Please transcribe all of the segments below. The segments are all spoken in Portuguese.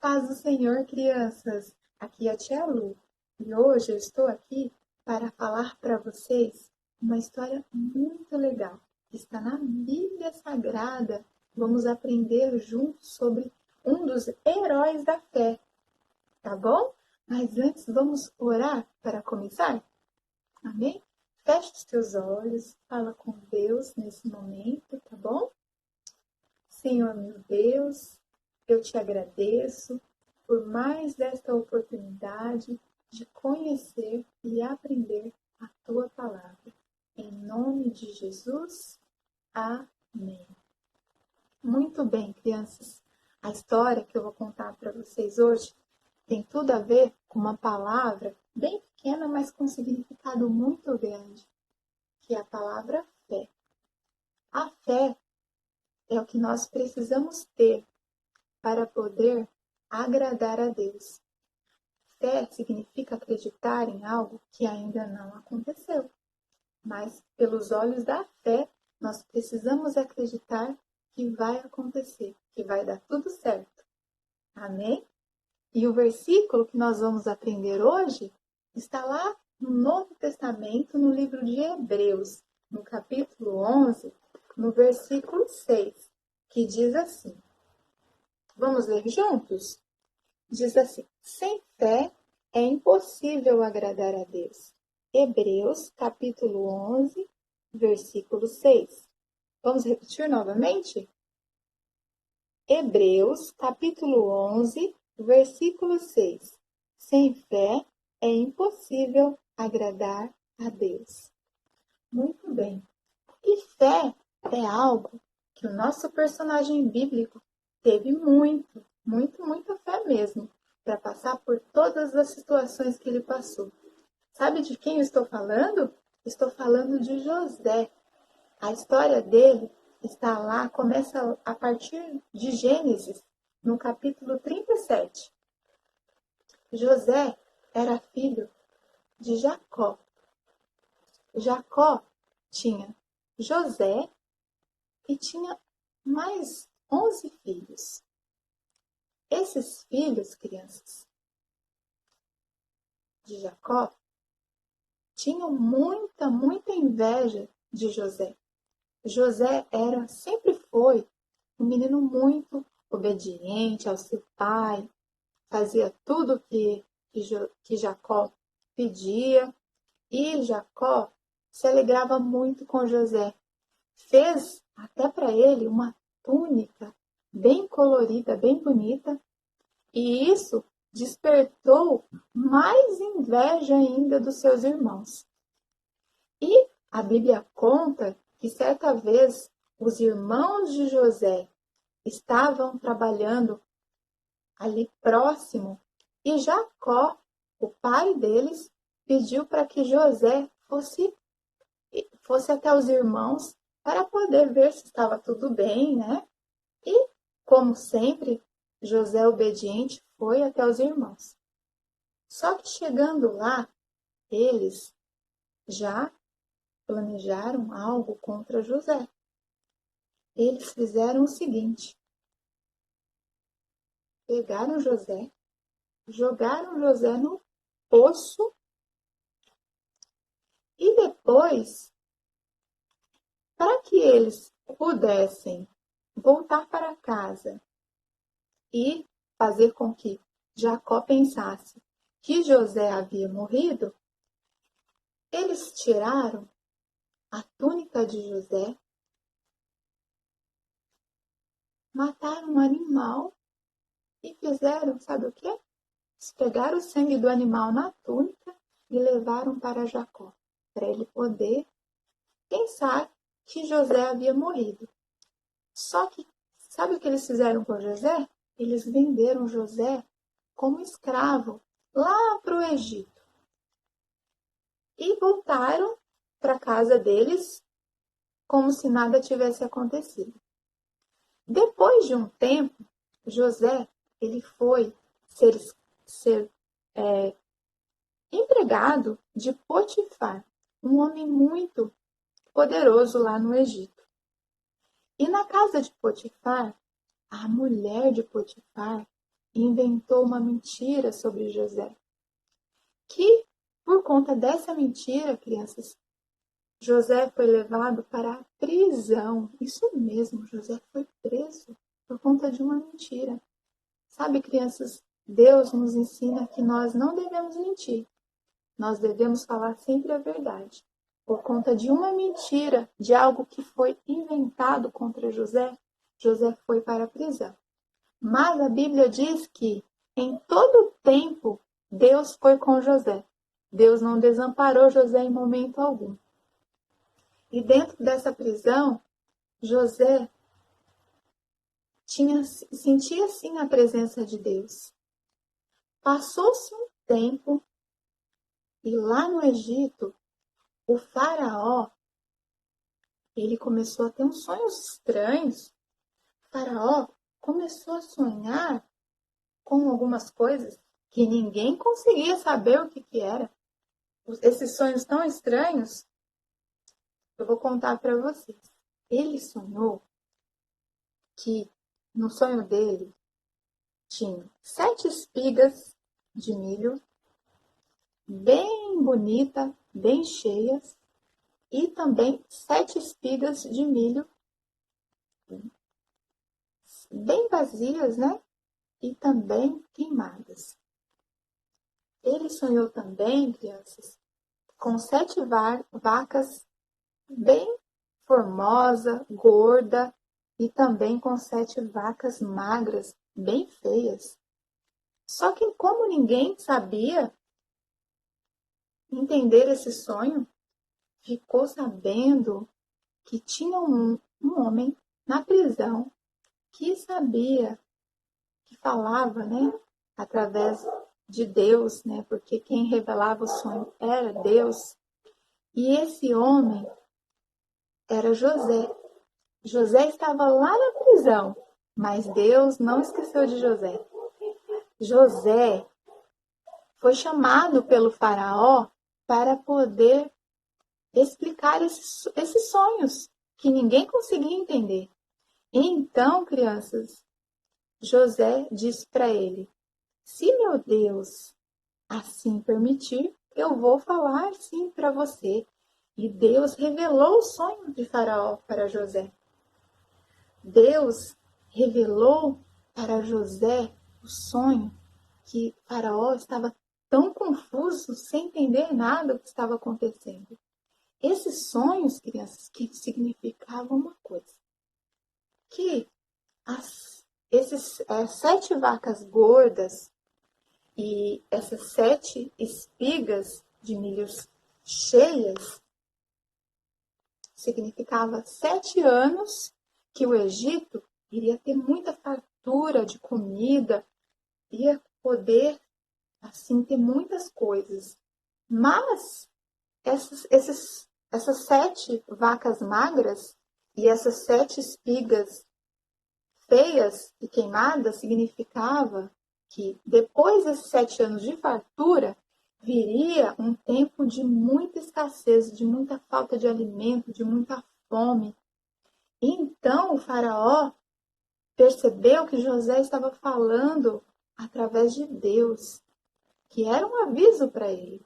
paz do Senhor, crianças! Aqui é a tia Lu e hoje eu estou aqui para falar para vocês uma história muito legal que está na Bíblia Sagrada. Vamos aprender juntos sobre um dos heróis da fé, tá bom? Mas antes vamos orar para começar? Amém? Feche os teus olhos, fala com Deus nesse momento, tá bom? Senhor meu Deus, eu te agradeço por mais desta oportunidade de conhecer e aprender a tua palavra. Em nome de Jesus, amém. Muito bem, crianças. A história que eu vou contar para vocês hoje tem tudo a ver com uma palavra bem pequena, mas com um significado muito grande, que é a palavra fé. A fé é o que nós precisamos ter para poder agradar a Deus. Fé significa acreditar em algo que ainda não aconteceu. Mas, pelos olhos da fé, nós precisamos acreditar que vai acontecer, que vai dar tudo certo. Amém? E o versículo que nós vamos aprender hoje está lá no Novo Testamento, no livro de Hebreus, no capítulo 11, no versículo 6, que diz assim. Vamos ler juntos? Diz assim: sem fé é impossível agradar a Deus. Hebreus, capítulo 11, versículo 6. Vamos repetir novamente? Hebreus, capítulo 11, versículo 6. Sem fé é impossível agradar a Deus. Muito bem. E fé é algo que o nosso personagem bíblico teve muita fé mesmo, para passar por todas as situações que ele passou. Sabe de quem eu estou falando? Estou falando de José. A história dele está lá, começa a partir de Gênesis, no capítulo 37. José era filho de Jacó. Jacó tinha José e tinha mais 11 filhos. Esses filhos, crianças, de Jacó, tinham muita inveja de José. José sempre foi um menino muito obediente ao seu pai, fazia tudo que Jacó pedia, e Jacó se alegrava muito com José. Fez até para ele uma túnica bem colorida, bem bonita, e isso despertou mais inveja ainda dos seus irmãos. E a Bíblia conta que certa vez os irmãos de José estavam trabalhando ali próximo e Jacó, o pai deles, pediu para que José fosse até os irmãos para poder ver se estava tudo bem, né? E, como sempre, José obediente foi até os irmãos. Só que chegando lá, eles já planejaram algo contra José. Eles fizeram o seguinte: pegaram José, jogaram José no poço e depois, para que eles pudessem voltar para casa e fazer com que Jacó pensasse que José havia morrido, eles tiraram a túnica de José, mataram um animal e fizeram, sabe o quê? Eles pegaram o sangue do animal na túnica e levaram para Jacó, para ele poder pensar que José havia morrido. Só que, sabe o que eles fizeram com José? Eles venderam José como escravo lá para o Egito. E voltaram para a casa deles como se nada tivesse acontecido. Depois de um tempo, José ele foi ser empregado de Potifar, um homem muito poderoso lá no Egito. E na casa de Potifar, a mulher de Potifar inventou uma mentira sobre José. Que, por conta dessa mentira, crianças, José foi levado para a prisão. Isso mesmo, José foi preso por conta de uma mentira. Sabe, crianças, Deus nos ensina que nós não devemos mentir. Nós devemos falar sempre a verdade. Por conta de uma mentira, de algo que foi inventado contra José, José foi para a prisão. Mas a Bíblia diz que em todo tempo Deus foi com José. Deus não desamparou José em momento algum. E dentro dessa prisão, José sentia sim a presença de Deus. Passou-se um tempo e lá no Egito, o faraó, ele começou a ter uns sonhos estranhos. O faraó começou a sonhar com algumas coisas que ninguém conseguia saber o que era. Esses sonhos tão estranhos, eu vou contar para vocês. Ele sonhou que no sonho dele tinha 7 espigas de milho, bem bonita, bem cheias, e também 7 espigas de milho, bem vazias, né? E também queimadas. Ele sonhou também, crianças, com 7 vacas bem formosa, gorda, e também com 7 vacas magras, bem feias. Só que como ninguém sabia entender esse sonho, ficou sabendo que tinha um homem na prisão que sabia, que falava, né, através de Deus, né, porque quem revelava o sonho era Deus. E esse homem era José. José estava lá na prisão, mas Deus não esqueceu de José. José foi chamado pelo faraó para poder explicar esses sonhos que ninguém conseguia entender. Então, crianças, José disse para ele: se meu Deus assim permitir, eu vou falar sim para você. E Deus revelou o sonho de Faraó para José. Deus revelou para José o sonho que Faraó estava tão confuso, sem entender nada do que estava acontecendo. Esses sonhos, crianças, que significavam uma coisa: que esses 7 vacas gordas e essas 7 espigas de milhos cheias significava 7 anos que o Egito iria ter muita fartura de comida, ia poder, assim, ter muitas coisas. Mas essas 7 vacas magras e essas 7 espigas feias e queimadas significava que depois desses 7 anos de fartura, viria um tempo de muita escassez, de muita falta de alimento, de muita fome. E então o faraó percebeu que José estava falando através de Deus, que era um aviso para ele.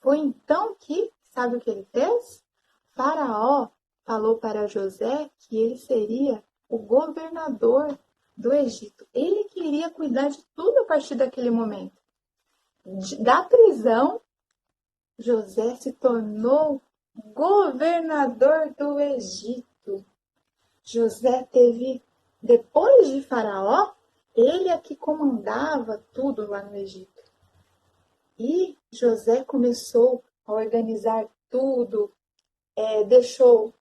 Foi então que, sabe o que ele fez? Faraó falou para José que ele seria o governador do Egito. Ele queria cuidar de tudo a partir daquele momento. Da prisão, José se tornou governador do Egito. José teve, depois de Faraó, ele é que comandava tudo lá no Egito. E José começou a organizar tudo, deixou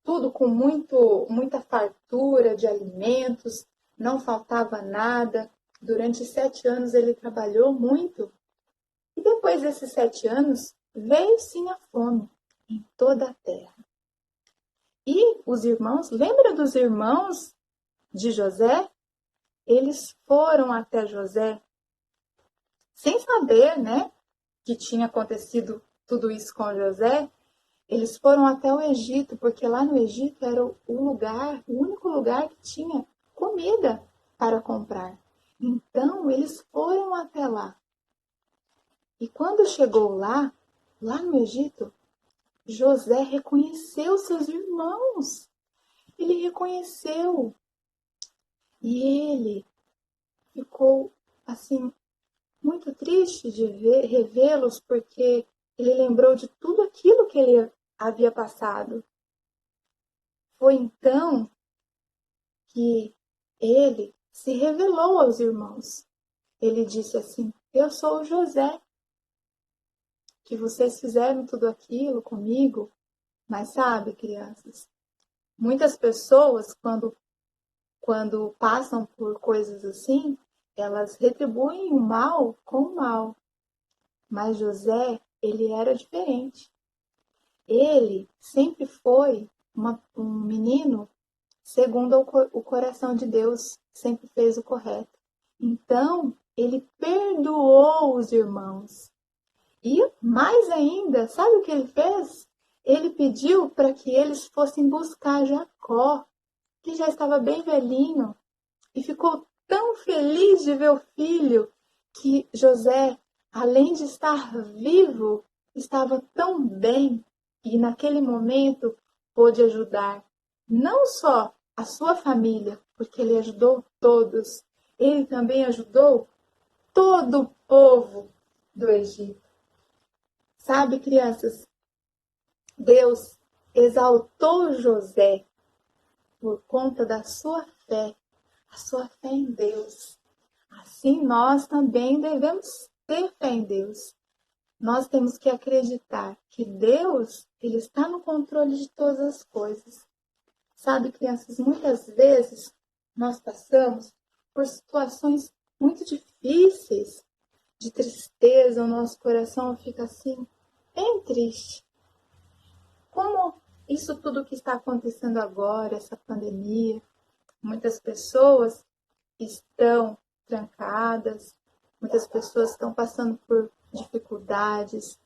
tudo com muita fartura de alimentos, não faltava nada. Durante 7 anos ele trabalhou muito. E depois desses 7 anos, veio sim a fome em toda a terra. E os irmãos, lembra dos irmãos de José? Eles foram até José sem saber, né, que tinha acontecido tudo isso com José. Eles foram até o Egito, porque lá no Egito era o único lugar que tinha comida para comprar. Então, eles foram até lá. E quando chegou lá no Egito, José reconheceu seus irmãos. Ele reconheceu. E ele ficou, assim, muito triste de revê-los, porque ele lembrou de tudo aquilo que ele havia passado. Foi então que ele se revelou aos irmãos. Ele disse assim: eu sou o José, que vocês fizeram tudo aquilo comigo. Mas sabe, crianças, muitas pessoas, quando passam por coisas assim, elas retribuem o mal com o mal. Mas José, ele era diferente. Ele sempre foi um menino segundo o coração de Deus, sempre fez o correto. Então, ele perdoou os irmãos. E mais ainda, sabe o que ele fez? Ele pediu para que eles fossem buscar Jacó, que já estava bem velhinho, e ficou tão feliz de ver o filho que José, além de estar vivo, estava tão bem e naquele momento pôde ajudar não só a sua família, porque ele ajudou todos, ele também ajudou todo o povo do Egito. Sabe, crianças, Deus exaltou José por conta da sua fé, a sua fé em Deus. Assim nós também devemos ter fé em Deus. Nós temos que acreditar que Deus, ele está no controle de todas as coisas. Sabe, crianças, muitas vezes nós passamos por situações muito difíceis, de tristeza, o nosso coração fica assim, bem triste. Como isso tudo que está acontecendo agora, essa pandemia, muitas pessoas estão trancadas, muitas pessoas estão passando por dificuldades,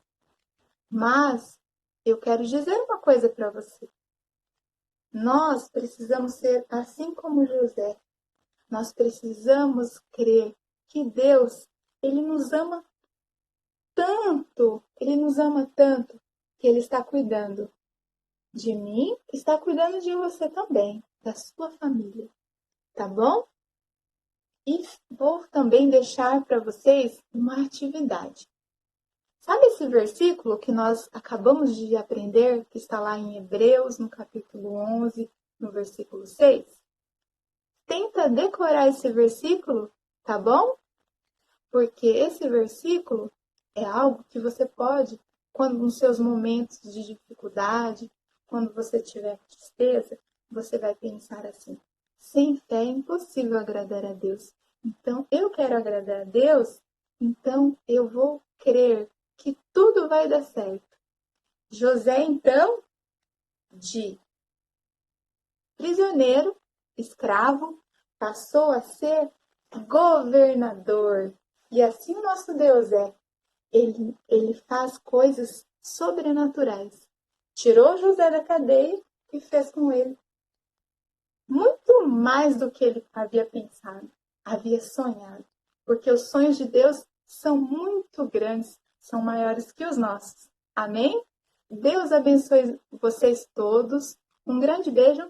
mas eu quero dizer uma coisa para você. Nós precisamos ser assim como José. Nós precisamos crer que Deus, ele nos ama tanto, que ele está cuidando de mim, está cuidando de você também, da sua família, tá bom? E vou também deixar para vocês uma atividade. Sabe esse versículo que nós acabamos de aprender, que está lá em Hebreus, no capítulo 11, no versículo 6? Tenta decorar esse versículo, tá bom? Porque esse versículo é algo que você pode, quando nos seus momentos de dificuldade, quando você tiver tristeza, você vai pensar assim: sem fé é impossível agradar a Deus. Então, eu quero agradar a Deus, então eu vou crer que tudo vai dar certo. José, então, de prisioneiro, escravo, passou a ser governador. E assim o nosso Deus é. Ele faz coisas sobrenaturais. Tirou José da cadeia e fez com ele muito mais do que ele havia pensado, havia sonhado. Porque os sonhos de Deus são muito grandes, são maiores que os nossos. Amém? Deus abençoe vocês todos. Um grande beijo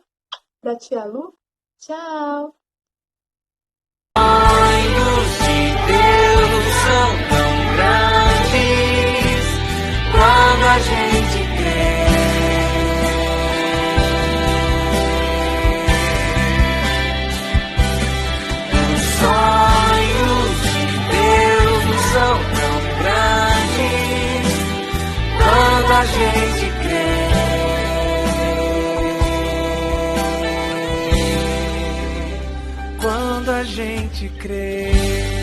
da tia Lu. Tchau! Sonhos de Deus são tão grandes quando a gente crê. Os sonhos de Deus são tão grandes quando a gente crê. Quando a gente crê.